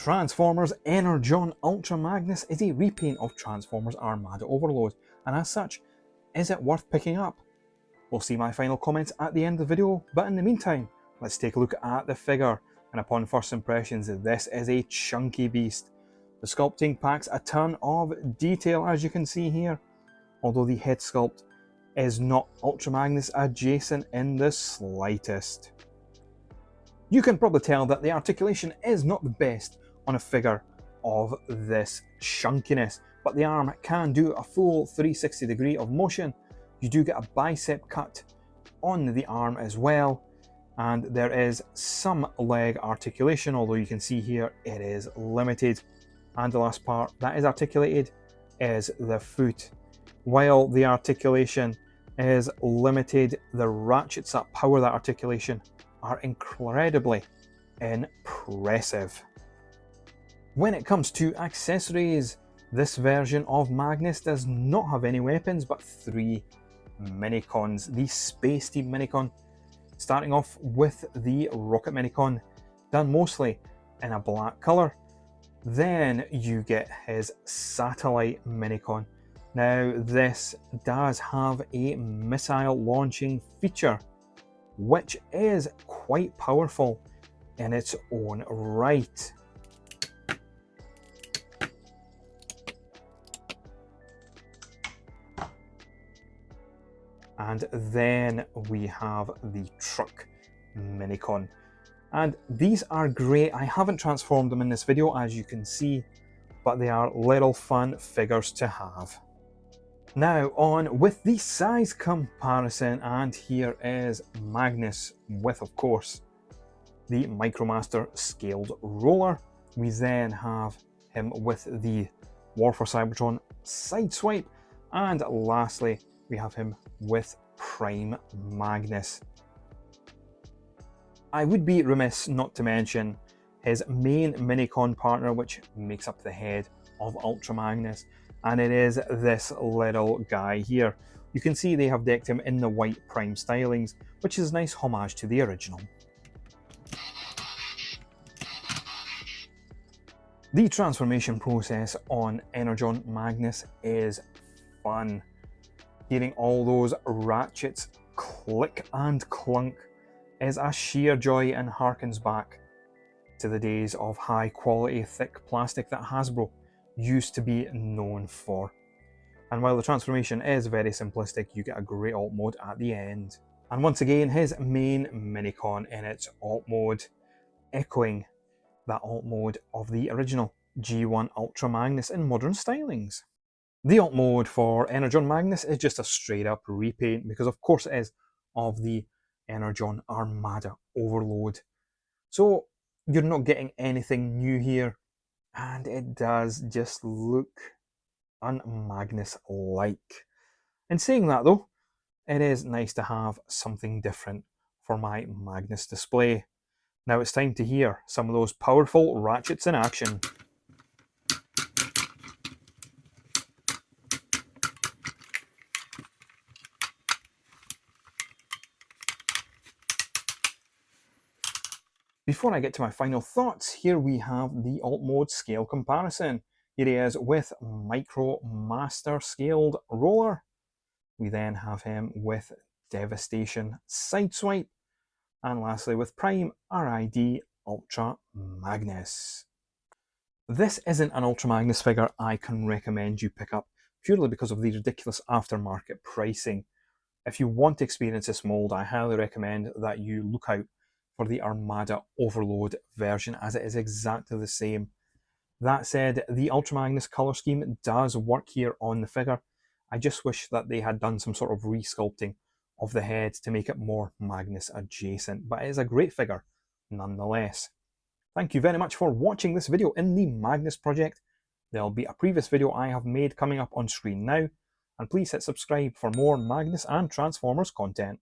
Transformers Energon Ultra Magnus is a repaint of Transformers Armada Overload, and as such, is it worth picking up? We'll see my final comments at the end of the video, but in the meantime, let's take a look at the figure, and upon first impressions, this is a chunky beast. The sculpting packs a ton of detail, as you can see here, although the head sculpt is not Ultra Magnus adjacent in the slightest. You can probably tell that the articulation is not the best on a figure of this chunkiness, but the arm can do a full 360 degree of motion. You do get a bicep cut on the arm as well, and there is some leg articulation, although you can see here it is limited. And the last part that is articulated is the foot. While the articulation is limited, the ratchets that power that articulation are incredibly impressive. When it comes to accessories, this version of Magnus does not have any weapons, but 3 Minicons. The Space Team Minicon, starting off with the Rocket Minicon, done mostly in a black colour. Then you get his Satellite Minicon. Now this does have a missile launching feature, which is quite powerful in its own right. And then we have the Truck Minicon. And these are great. I haven't transformed them in this video, as you can see, but they are little fun figures to have. Now on with the size comparison, and here is Magnus with, of course, the Micromaster scaled roller. We then have him with the War for Cybertron Sideswipe, and lastly we have him with Prime Magnus. I would be remiss not to mention his main Minicon partner, which makes up the head of Ultra Magnus, and it is this little guy here. You can see they have decked him in the white Prime stylings, which is a nice homage to the original. The transformation process on Energon Magnus is fun. Hearing all those ratchets click and clunk is a sheer joy and harkens back to the days of high quality thick plastic that Hasbro used to be known for. And while the transformation is very simplistic, you get a great alt mode at the end. And once again, his main Minicon in its alt mode, echoing that alt mode of the original G1 Ultra Magnus in modern stylings. The alt mode for Energon Magnus is just a straight up repaint, because of course it is, of the Energon Armada Overload. So you're not getting anything new here, and it does just look un-Magnus-like. In saying that though, it is nice to have something different for my Magnus display. Now it's time to hear some of those powerful ratchets in action. Before I get to my final thoughts, here we have the alt mode scale comparison. Here he is with Micromaster scaled roller. We then have him with Devastation Sideswipe, and lastly with Prime RID Ultra Magnus. This isn't an Ultra Magnus figure I can recommend you pick up, purely because of the ridiculous aftermarket pricing. If you want to experience this mold, I highly recommend that you look out for the Armada Overload version, as it is exactly the same. That said, the Ultra Magnus colour scheme does work here on the figure. I just wish that they had done some sort of resculpting of the head to make it more Magnus adjacent, but it is a great figure nonetheless. Thank you very much for watching this video in the Magnus Project. There'll be a previous video I have made coming up on screen now, and please hit subscribe for more Magnus and Transformers content.